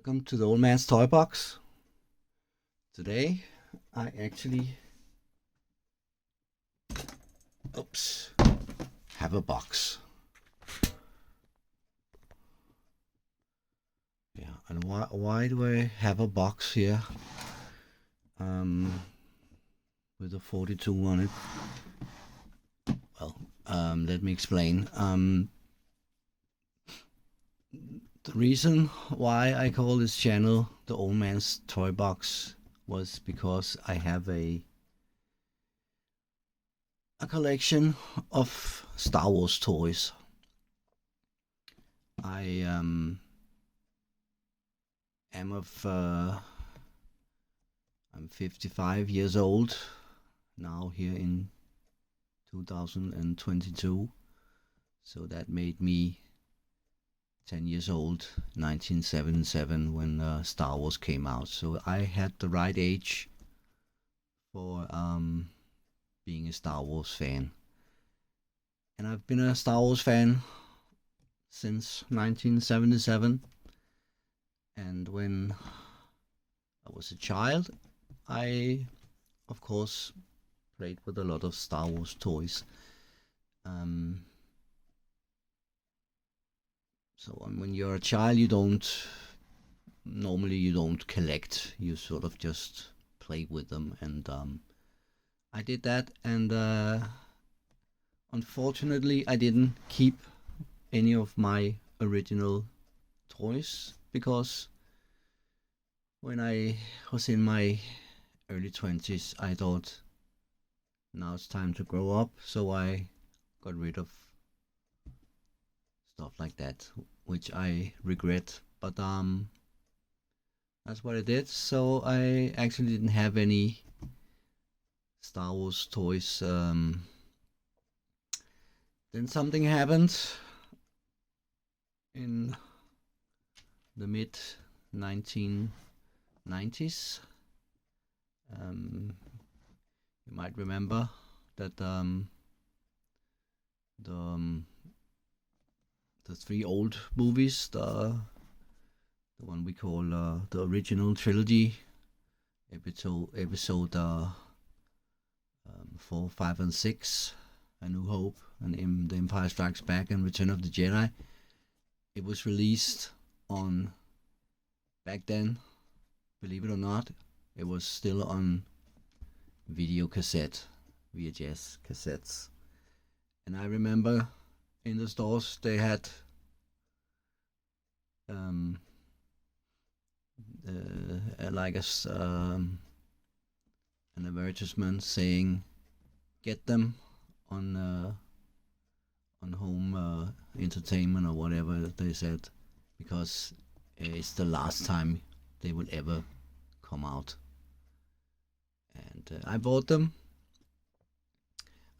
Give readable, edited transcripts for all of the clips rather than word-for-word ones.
Welcome to the Old Man's Toy Box. Today I actually have a box. Yeah, and why do I have a box here? With a 42 on it. Well, let me explain. The reason why I call this channel the Old Man's Toy Box was because I have a collection of Star Wars toys. I I'm 55 years old now here in 2022, so that made me 10 years old, 1977, when Star Wars came out. So I had the right age for being a Star Wars fan. And I've been a Star Wars fan since 1977. And when I was a child, I, of course, played with a lot of Star Wars toys. So when you're a child, you don't collect. You sort of just play with them, and I did that. And unfortunately, I didn't keep any of my original toys because when I was in my early 20s, I thought now it's time to grow up. So I got rid of stuff like that, which I regret, but that's what I did. So I actually didn't have any Star Wars toys. Then something happened in the mid 1990s. You might remember that the three old movies, the one we call the original trilogy, episode 4, 5, and 6, A New Hope, and The Empire Strikes Back, and Return of the Jedi. It was released on, back then, believe it or not, it was still on video cassette, VHS cassettes. And I remember in the stores they had an advertisement saying get them on home entertainment or whatever they said, because it's the last time they will ever come out. And I bought them.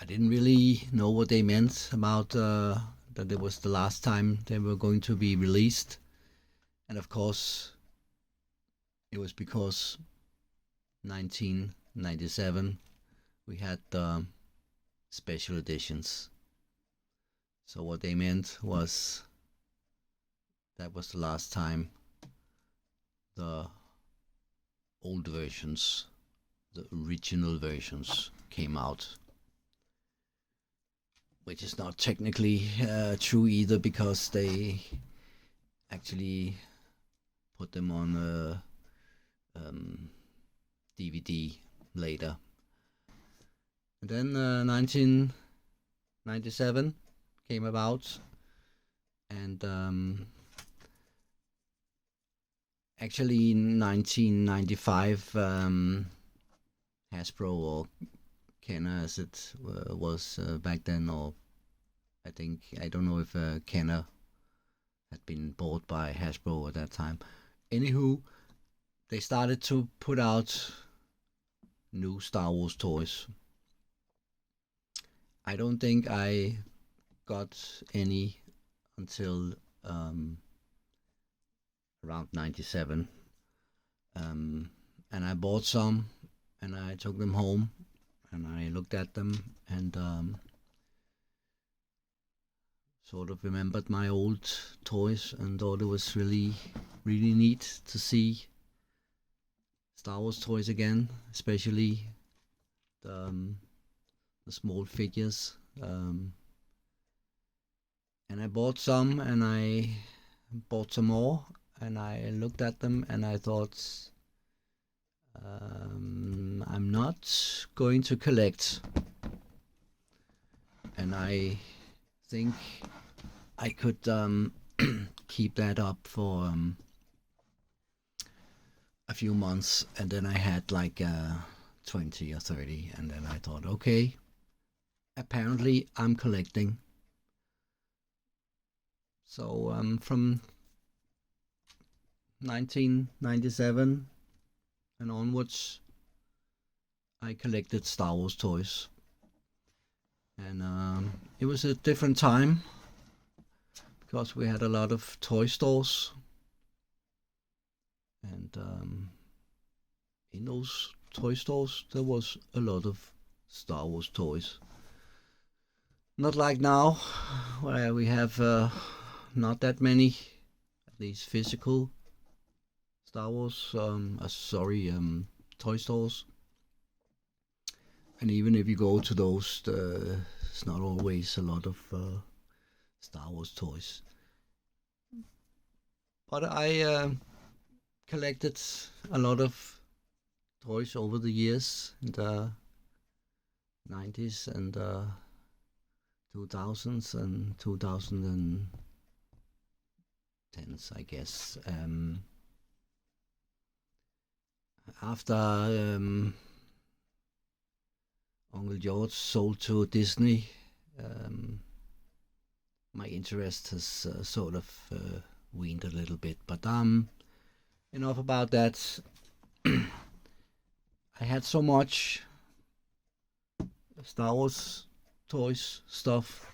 I didn't really know what they meant about that it was the last time they were going to be released. And of course, it was because 1997 we had special editions. So what they meant was that was the last time the old versions, the original versions, came out. Which is not technically true either, because they actually put them on DVD later. And then 1997 came about, and actually in 1995 Hasbro, or Kenner as it was back then, or I don't know if Kenner had been bought by Hasbro at that time. Anywho, they started to put out new Star Wars toys. I don't think I got any until around 97. And I bought some and I took them home and I looked at them and sort of remembered my old toys and thought it was really really neat to see Star Wars toys again, especially the small figures. And I bought some, and I bought some more, and I looked at them, and I thought, I'm not going to collect. And I think I could keep that up for a few months, and then I had like 20 or 30, and then I thought, okay, apparently I'm collecting. So from 1997 and onwards, I collected Star Wars toys. And it was a different time because we had a lot of toy stores, and in those toy stores there was a lot of Star Wars toys. Not like now, where we have not that many, at least physical Star Wars, toy stores. And even if you go to those, it's not always a lot of Star Wars toys. But I collected a lot of toys over the years, in the 90s and 2000s and 2010s, I guess. After Uncle George sold to Disney, my interest has sort of weaned a little bit. But enough about that. I had so much Star Wars toys stuff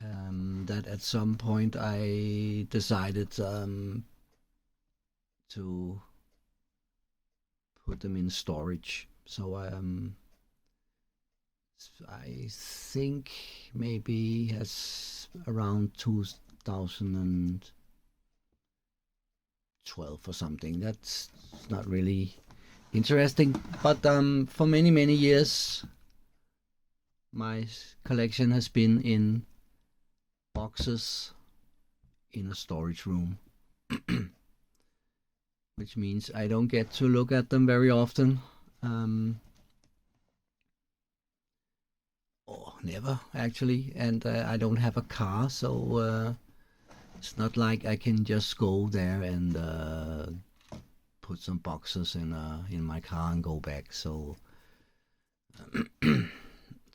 that at some point I decided to put them in storage. So I think maybe as around 2012 or something. That's not really interesting, but for many years my collection has been in boxes in a storage room. Which means I don't get to look at them very often. Or never, actually. And I don't have a car, so it's not like I can just go there and put some boxes in my car and go back. So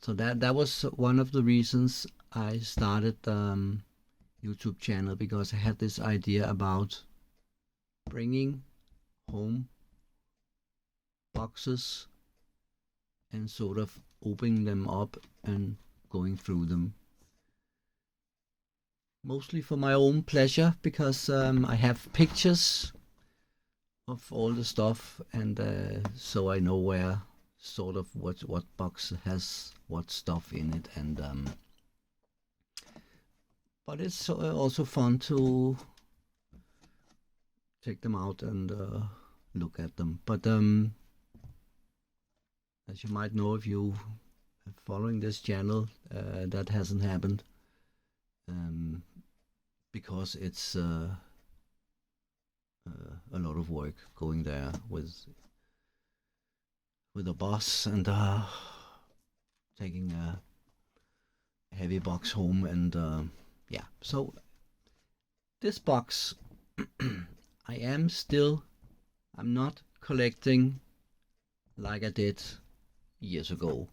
so that was one of the reasons I started YouTube channel, because I had this idea about bringing home boxes and sort of opening them up and going through them, mostly for my own pleasure, because I have pictures of all the stuff, and so I know where sort of what box has what stuff in it, and but it's also fun to take them out and look at them. But as you might know, if you are following this channel, that hasn't happened because it's a lot of work going there with a bus and taking a heavy box home, and yeah. So this box, I'm not collecting like I did years ago.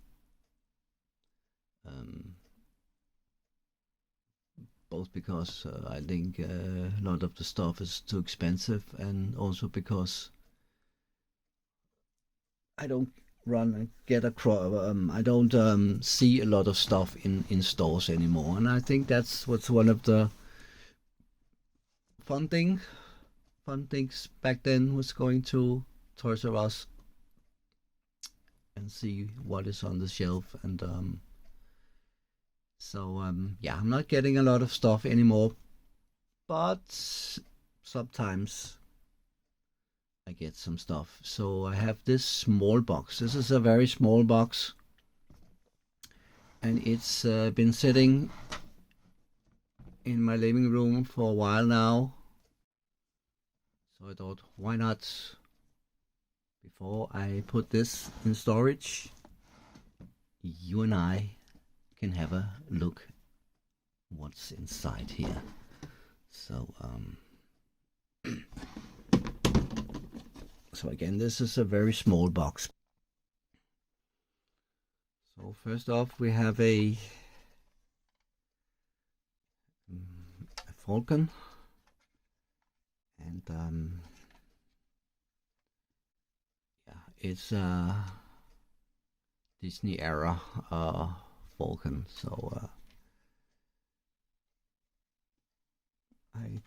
Both because I think a lot of the stuff is too expensive, and also because I don't run and get I don't see a lot of stuff in stores anymore, and I think that's what's one of the fun things back then, was going to Toys R Us and see what is on the shelf. And so yeah, I'm not getting a lot of stuff anymore, but sometimes I get some stuff. So I have this small box. This is a very small box, and it's been sitting in my living room for a while now. So I thought, why not, before I put this in storage, you and I can have a look what's inside here. So so again, this is a very small box. So first off, we have a Falcon, and yeah, it's a Disney era Falcon. So I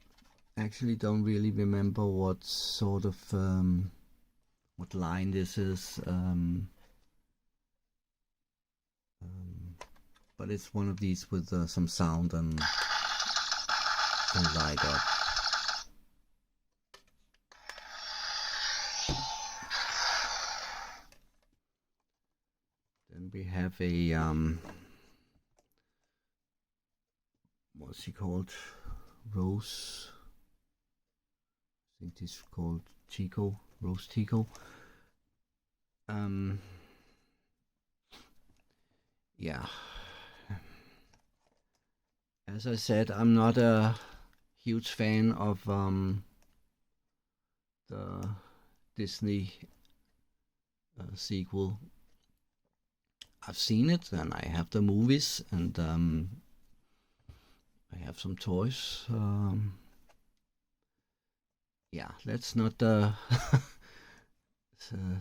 actually don't really remember what sort of what line this is, but it's one of these with some sound and light up. Then we have a what's he called? Rose. I think this is called Chico. Rose Tico. Yeah. As I said, I'm not a huge fan of the Disney sequel. I've seen it, and I have the movies, and I have some toys. Yeah, let's not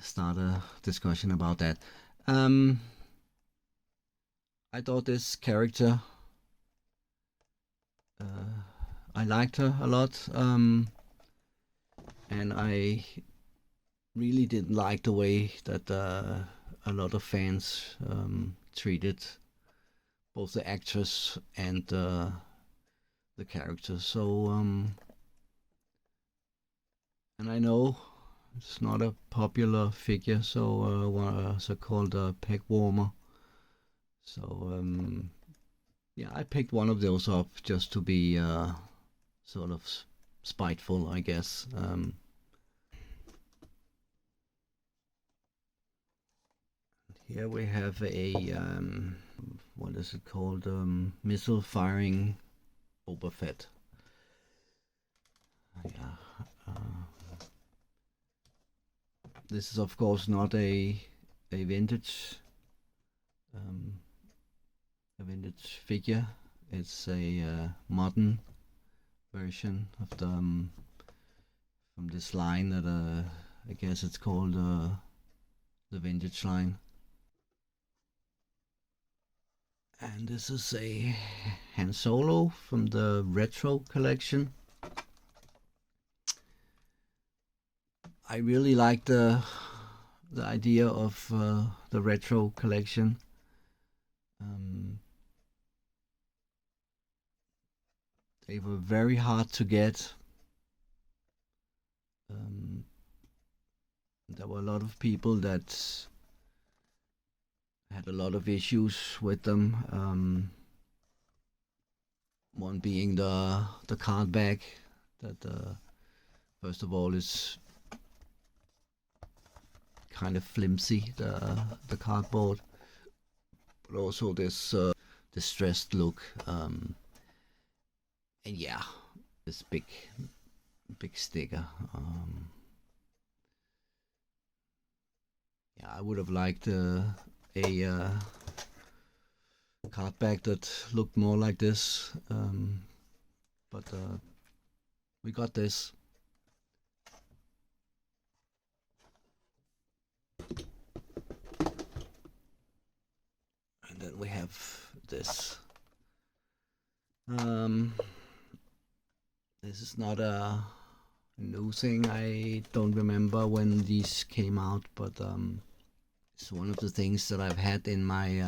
start a discussion about that. I thought this character, I liked her a lot, and I really didn't like the way that a lot of fans treated both the actress and the character. So and I know it's not a popular figure, so so-called peg warmer. So yeah, I picked one of those up just to be sort of spiteful, I guess. Here we have a what is it called? Missile firing Boba Fett. Yeah. This is of course not a vintage figure. It's a modern version of the from this line that I guess it's called the vintage line. And this is a Han Solo from the retro collection. I really like the idea of the retro collection. They were very hard to get. There were a lot of people that had a lot of issues with them. One being the card back, that first of all is kind of flimsy, the cardboard, but also this distressed look, and yeah, this big sticker. Yeah, I would have liked a card back that looked more like this, but we got this. And then we have this. This is not a new thing. I don't remember when these came out, but it's one of the things that I've had in my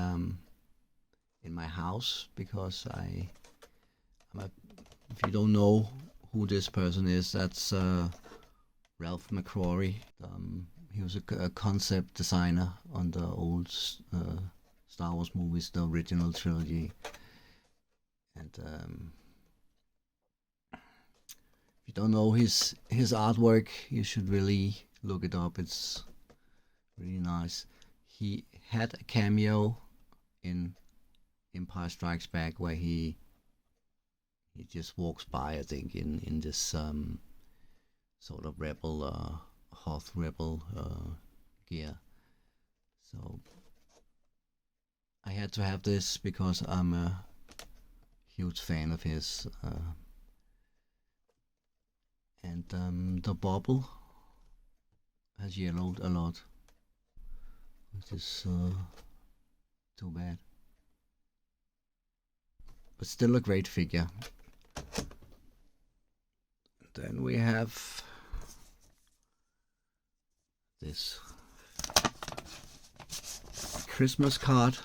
house, because I'm a If you don't know who this person is, that's Ralph Mcquarrie. He was a concept designer on the old Star Wars movies, the original trilogy. And if you don't know his artwork, you should really look it up. It's really nice. He had a cameo in Empire Strikes Back where he just walks by, I think, in this sort of rebel Hoth rebel gear. So I had to have this because I'm a huge fan of his. And the bubble has yellowed a lot, which is too bad. But still a great figure. Then we have this Christmas card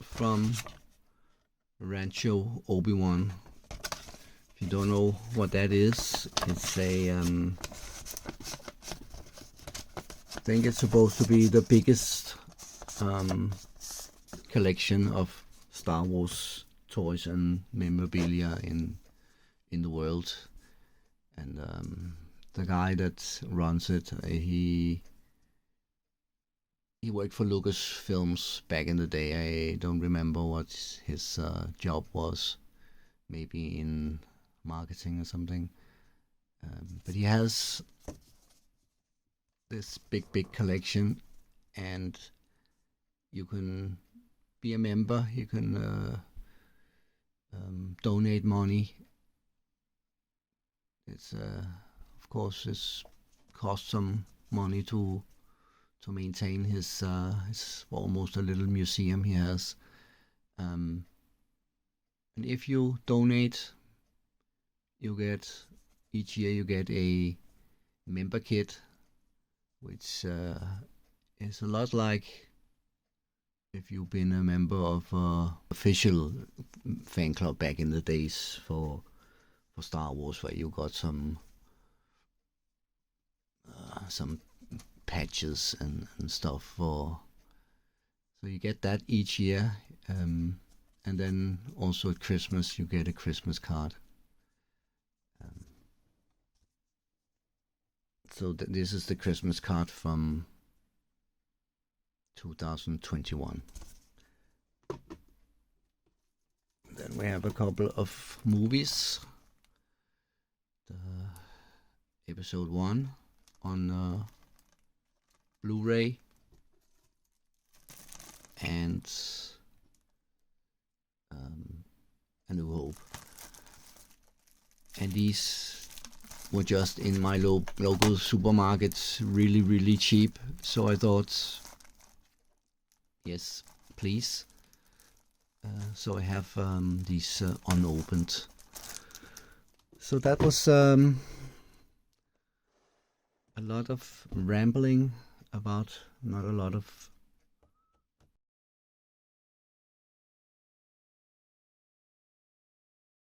from Rancho Obi-Wan. If you don't know what that is, it's a I think it's supposed to be the biggest collection of Star Wars toys and memorabilia in the world. And the guy that runs it, he worked for Lucasfilms back in the day. I don't remember what his job was. Maybe in marketing or something. But he has this big collection, and you can be a member. You can donate money. It's of course this costs some money to maintain his almost a little museum he has. And if you donate, you get each year you get a member kit, which is a lot like if you've been a member of official fan club back in the days for Star Wars, where you got some patches and stuff for. So you get that each year, and then also at Christmas you get a Christmas card. So this is the Christmas card from 2021. Then we have a couple of movies. The episode 1 on Blu-ray, and A New Hope. And these were just in my local supermarkets, really cheap. So I thought, yes, please. So I have these unopened. So that was a lot of rambling about not a lot of